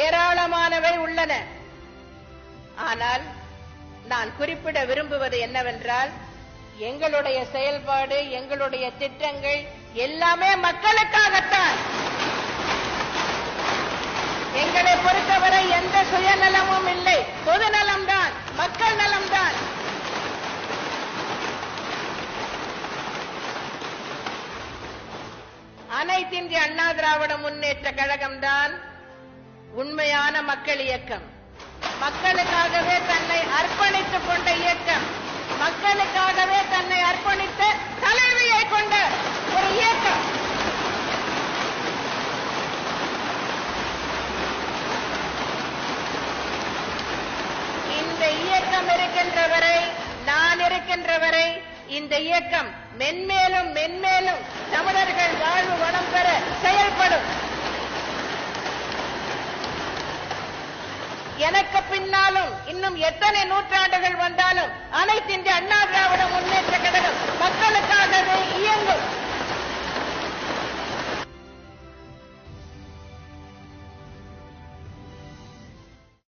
ஏராளமானவை உள்ளன. ஆனால் நான் குறிப்பிட விரும்புவது என்னவென்றால், எங்களுடைய செயல்பாடு, எங்களுடைய திட்டங்கள் எல்லாமே மக்களுக்காகத்தான். எங்களை பொறுத்தவரை எந்த சுயநலமும் இல்லை, பொதுநலம்தான், மக்கள் நலம்தான். அனைத்து இந்திய அண்ணா திராவிட முன்னேற்ற கழகம்தான் உண்மையான மக்கள் இயக்கம். மக்களுக்காகவே தன்னை அர்ப்பணித்துக் கொண்ட இயக்கம், மக்களுக்காகவே தன்னை அர்ப்பணித்த தலைவியை கொண்ட ஒரு இயக்கம். இந்த இயக்கம் இருக்கின்ற வரை, நான் இருக்கின்ற வரை, இந்த இயக்கம் மென்மேலும் மென்மேலும் தமிழர்கள் வாழ்வு வளம் பெற செயல்படும். எனக்கு பின்னாலும் இன்னும் எத்தனை நூற்றாண்டுகள் வந்தாலும் அனைத்து இந்திய அண்ணா திராவிட முன்னேற்ற கழகம்